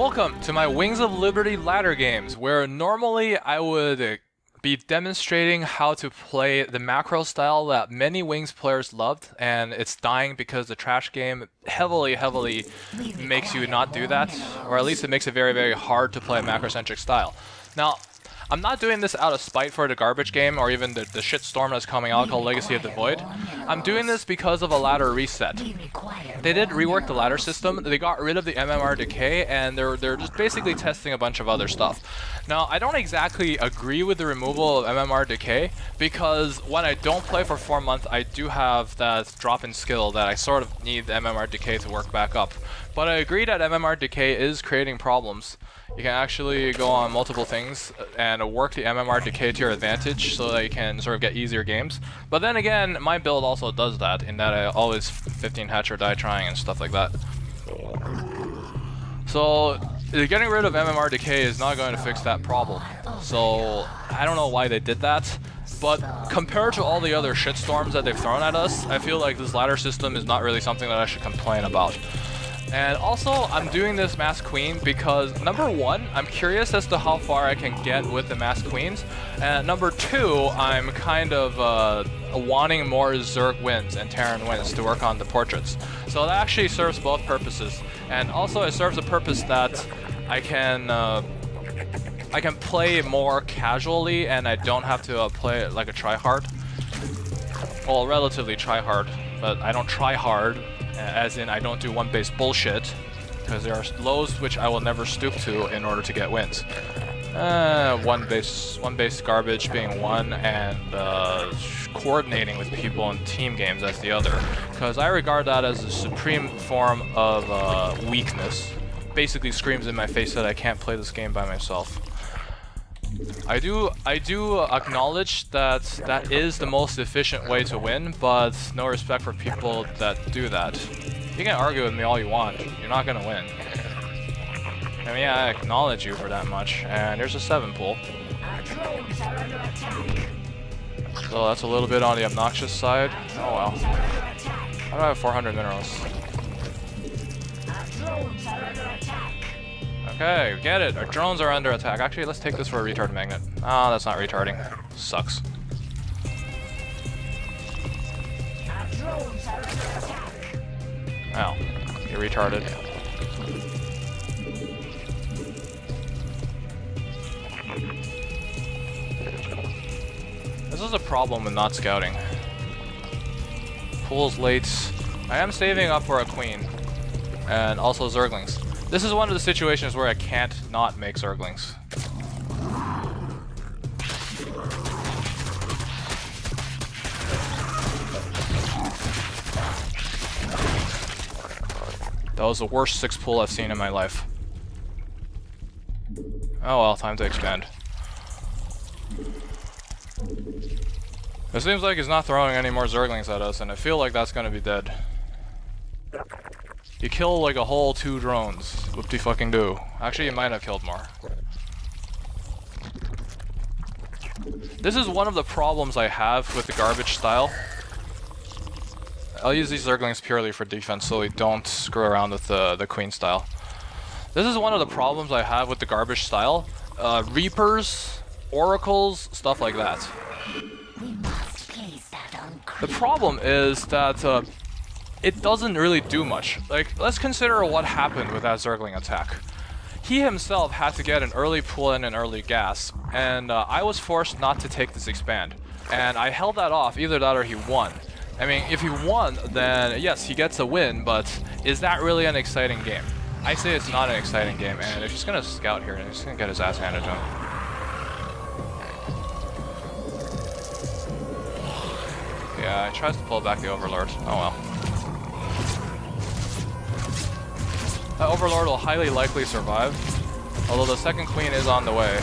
Welcome to my Wings of Liberty ladder games, where normally I would be demonstrating how to play the macro style that many Wings players loved, and it's dying because the trash game heavily makes you not do that, or at least it makes it very hard to play a macrocentric style. Now, I'm not doing this out of spite for the garbage game or even the shitstorm that's coming out called Legacy of the Void. I'm doing this because of a ladder reset. They did rework the ladder system, they got rid of the MMR decay, and they're just basically testing a bunch of other stuff. Now, I don't exactly agree with the removal of MMR decay, because when I don't play for 4 months, I do have that drop in skill that I sort of need the MMR decay to work back up. But I agree that MMR decay is creating problems. You can actually go on multiple things and work the MMR decay to your advantage so that you can sort of get easier games. But then again, my build also does that, in that I always 15 hatch or die trying and stuff like that. So getting rid of MMR decay is not going to fix that problem. So I don't know why they did that, but compared to all the other shitstorms that they've thrown at us, I feel like this ladder system is not really something that I should complain about. And also, I'm doing this Masked Queen because, number one, I'm curious as to how far I can get with the Masked Queens, and number two, I'm kind of wanting more Zerg wins and Terran wins to work on the portraits. So that actually serves both purposes, and also it serves a purpose that I can play more casually, and I don't have to play it like a tryhard. Well, relatively tryhard, but I don't try hard. As in, I don't do one base bullshit, because there are lows which I will never stoop to in order to get wins. One base garbage being one, and coordinating with people in team games as the other, because I regard that as a supreme form of weakness. Basically screams in my face that I can't play this game by myself. I do acknowledge that that is the most efficient way to win, but no respect for people that do that. You can argue with me all you want, you're not gonna win. I mean, yeah, I acknowledge you for that much, and here's a 7 pool. So that's a little bit on the obnoxious side. Oh well. How do I have 400 minerals? Okay, get it. Our drones are under attack. Actually, let's take this for a retard magnet. Oh, that's not retarding. Sucks. Well, you're retarded. This is a problem with not scouting. Pool's late. I am saving up for a queen. And also Zerglings. This is one of the situations where I can't not make Zerglings. That was the worst 6 pull I've seen in my life. Oh well, time to expand. It seems like he's not throwing any more Zerglings at us, and I feel like that's gonna be dead. You kill like a whole 2 drones. Whoop-de-fucking-do. Actually, you might have killed more. This is one of the problems I have with the garbage style. I'll use these Zerglings purely for defense so we don't screw around with the Queen style. This is one of the problems I have with the garbage style. Reapers, Oracles, stuff like that. The problem is that it doesn't really do much. Like, let's consider what happened with that Zergling attack. He himself had to get an early pull and an early gas, and I was forced not to take this expand. And I held that off, either that or he won. I mean, if he won, then yes, he gets a win, but is that really an exciting game? I say it's not an exciting game, and if he's gonna scout here, he's gonna get his ass handed to him. Yeah, he tries to pull back the Overlord. Oh well. That Overlord will highly likely survive, although the second queen is on the way.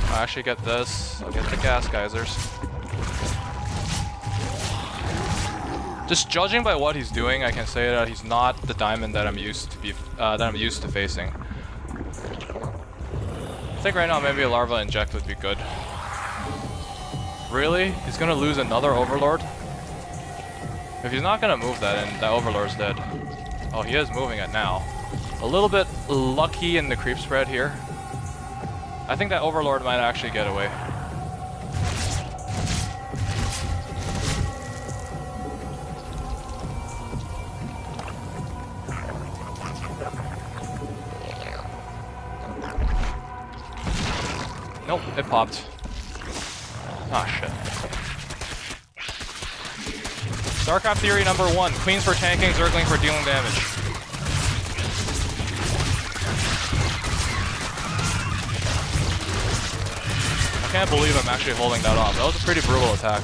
I'll actually get this. I'll get the gas geysers. Just judging by what he's doing, I can say that he's not the diamond that I'm used to facing. I think right now maybe a larva inject would be good. Really? He's gonna lose another Overlord? If he's not gonna move that, and that Overlord's dead. Oh, he is moving it now. A little bit lucky in the creep spread here. I think that Overlord might actually get away. Nope, it popped. Ah, shit. StarCraft Theory number 1. Queens for tanking, Zergling for dealing damage. I can't believe I'm actually holding that off. That was a pretty brutal attack.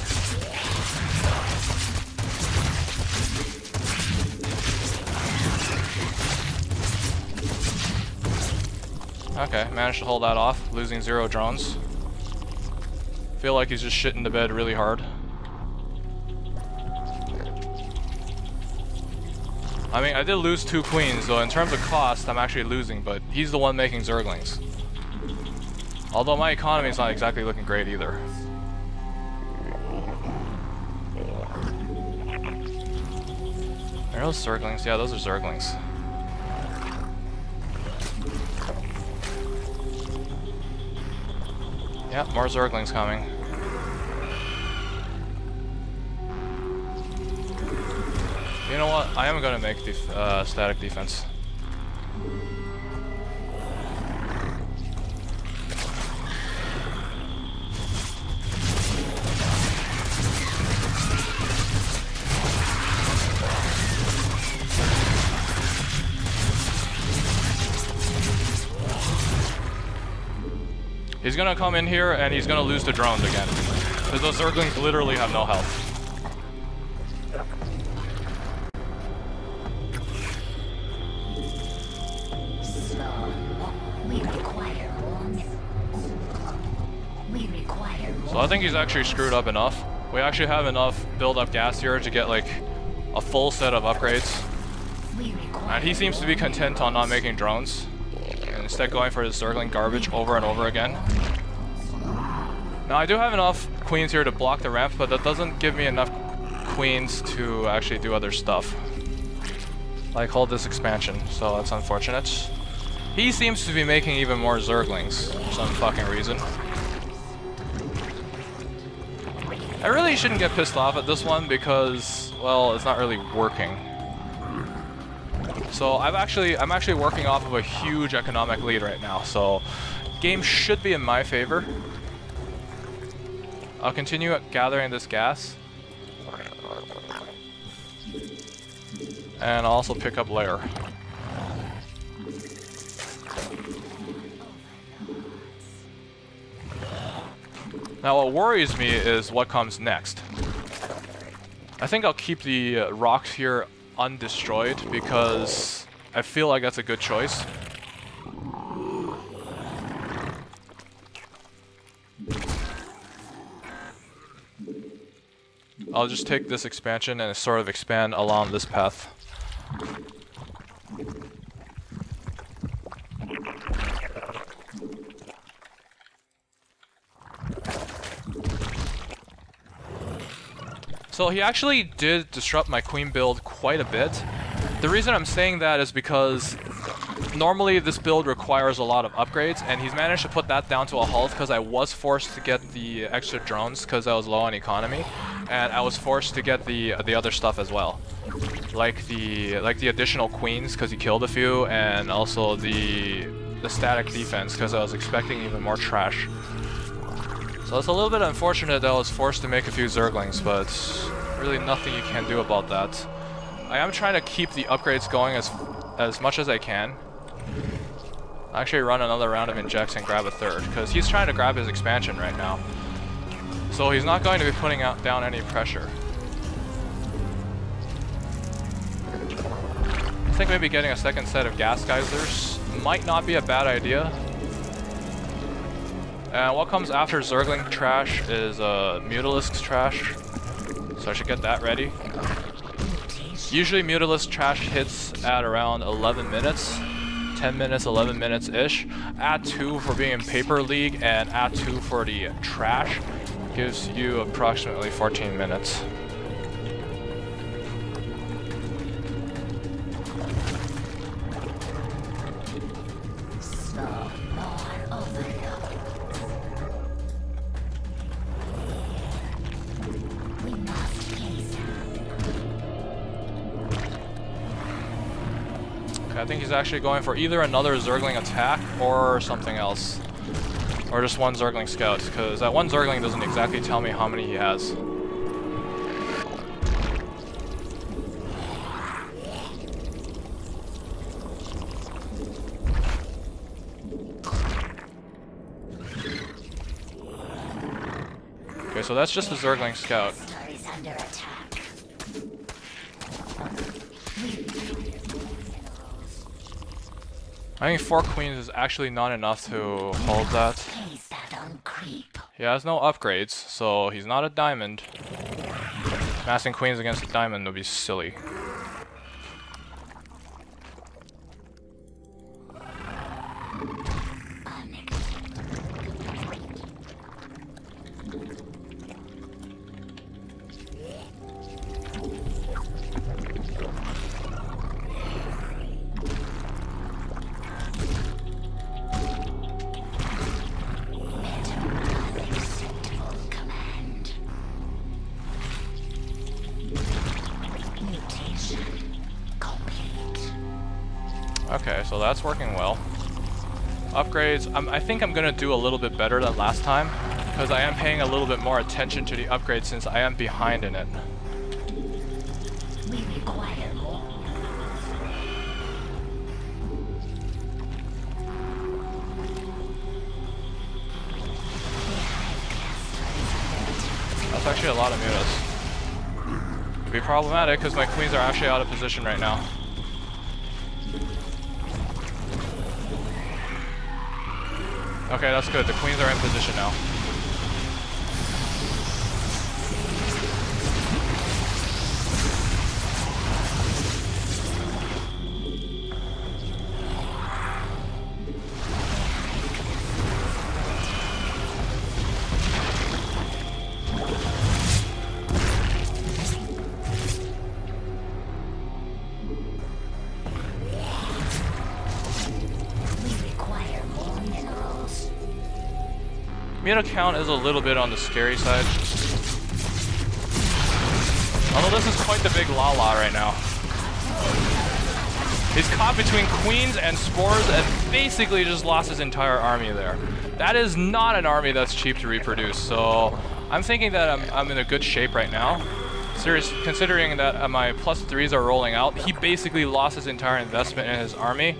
Okay, managed to hold that off, losing 0 drones. Feel like he's just shitting the bed really hard. I mean, I did lose 2 queens, so in terms of cost, I'm actually losing, but he's the one making Zerglings. Although my economy is not exactly looking great either. Are those Zerglings? Yeah, those are Zerglings. Yeah, more Zerglings coming. You know what? I am gonna make static defense. He's gonna come in here and he's gonna lose the drones again. Because those Zerglings literally have no health. So I think he's actually screwed up enough. We actually have enough build-up gas here to get like a full set of upgrades. And he seems to be content on not making drones. And instead going for his Zergling garbage over and over again. Now I do have enough queens here to block the ramp, but that doesn't give me enough queens to actually do other stuff. Like hold this expansion, so that's unfortunate. He seems to be making even more Zerglings for some fucking reason. I really shouldn't get pissed off at this one because, well, it's not really working. So I'm actually working off of a huge economic lead right now, so game should be in my favor. I'll continue gathering this gas. And I'll also pick up layer. Now what worries me is what comes next. I think I'll keep the rocks here undestroyed because I feel like that's a good choice. I'll just take this expansion and sort of expand along this path. So he actually did disrupt my queen build quite a bit. The reason I'm saying that is because normally this build requires a lot of upgrades, and he's managed to put that down to a halt because I was forced to get the extra drones because I was low on economy, and I was forced to get the other stuff as well, like the additional queens because he killed a few, and also the static defense because I was expecting even more trash. So it's a little bit unfortunate that I was forced to make a few Zerglings, but really nothing you can do about that. I am trying to keep the upgrades going as much as I can. I'll actually run another round of injects and grab a third, because he's trying to grab his expansion right now. So he's not going to be putting down any pressure. I think maybe getting a second set of gas geysers might not be a bad idea. And what comes after Zergling trash is Mutalisk's trash, so I should get that ready. Usually Mutalisk trash hits at around 11 minutes, 10 minutes, 11 minutes-ish. Add 2 for being in Paper League, and add 2 for the trash gives you approximately 14 minutes. I think he's actually going for either another Zergling attack or something else. Or just one Zergling scout, because that one Zergling doesn't exactly tell me how many he has. Okay, so that's just the Zergling scout. I think 4 queens is actually not enough to hold that. He has no upgrades, so he's not a diamond. Massing queens against a diamond would be silly. Okay, so that's working well. Upgrades, I think I'm gonna do a little bit better than last time, because I am paying a little bit more attention to the upgrades since I am behind in it. We require more. That's actually a lot of mutas. Could be problematic because my queens are actually out of position right now. Okay, that's good. The queens are in position now. Muta count is a little bit on the scary side. Although this is quite the big Lala right now. He's caught between queens and spores and basically just lost his entire army there. That is not an army that's cheap to reproduce, so I'm thinking that I'm in a good shape right now. Considering that my +3s are rolling out, he basically lost his entire investment in his army,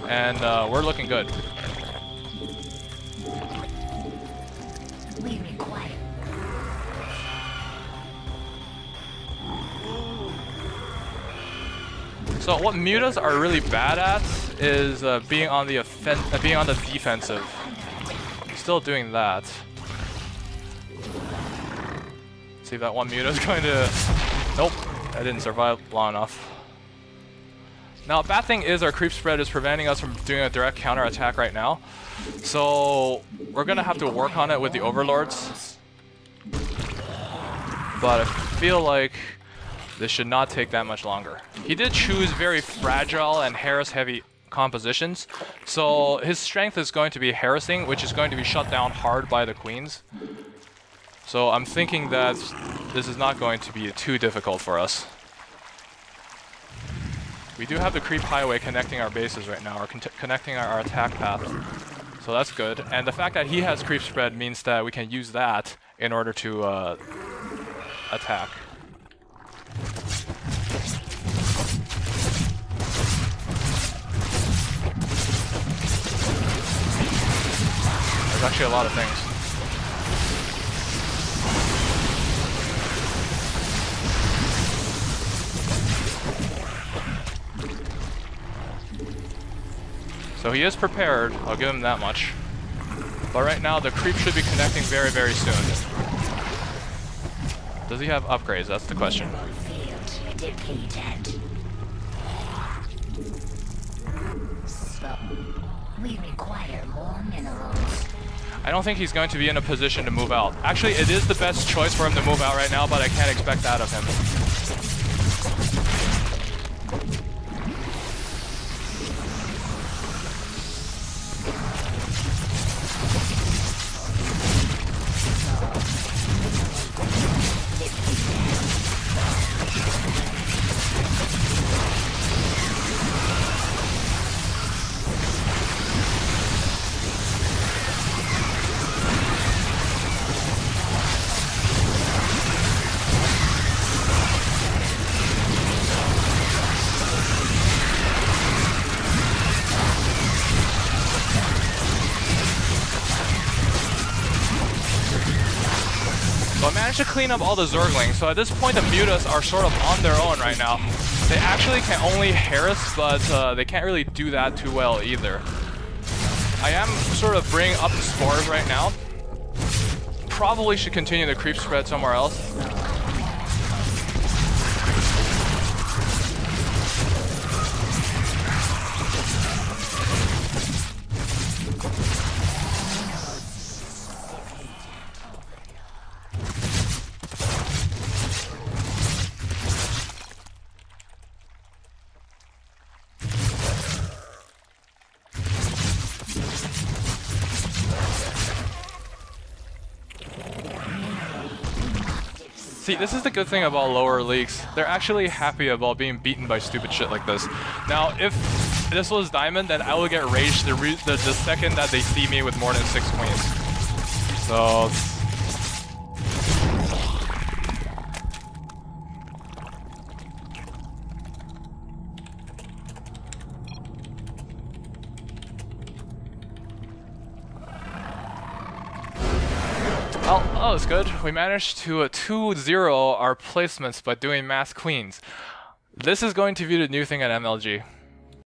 and we're looking good. So what mutas are really bad at is being on the defensive. Still doing that. See if that one muta is going to. Nope, I didn't survive long enough. Now, bad thing is our creep spread is preventing us from doing a direct counter attack right now. So we're gonna have to work on it with the overlords. But I feel like this should not take that much longer. He did choose very fragile and Harris-heavy compositions, so his strength is going to be harassing, which is going to be shut down hard by the queens. So I'm thinking that this is not going to be too difficult for us. We do have the creep highway connecting our bases right now, or connecting our attack path. So that's good. And the fact that he has creep spread means that we can use that in order to attack. There's actually a lot of things. So he is prepared, I'll give him that much. But right now the creep should be connecting very, very soon. Does he have upgrades? That's the question. We require more minerals. I don't think he's going to be in a position to move out. Actually, it is the best choice for him to move out right now, but I can't expect that of him. to clean up all the Zerglings, so at this point the Mutas are sort of on their own right now. They actually can only harass, but they can't really do that too well either. I am sort of bringing up the spores right now. Probably should continue the creep spread somewhere else. See, this is the good thing about lower leagues. They're actually happy about being beaten by stupid shit like this. Now, if this was Diamond, then I would get raged the second that they see me with more than 6 queens. So... well, that was good. We managed to 2-0 our placements by doing mass queens. This is going to be the new thing at MLG.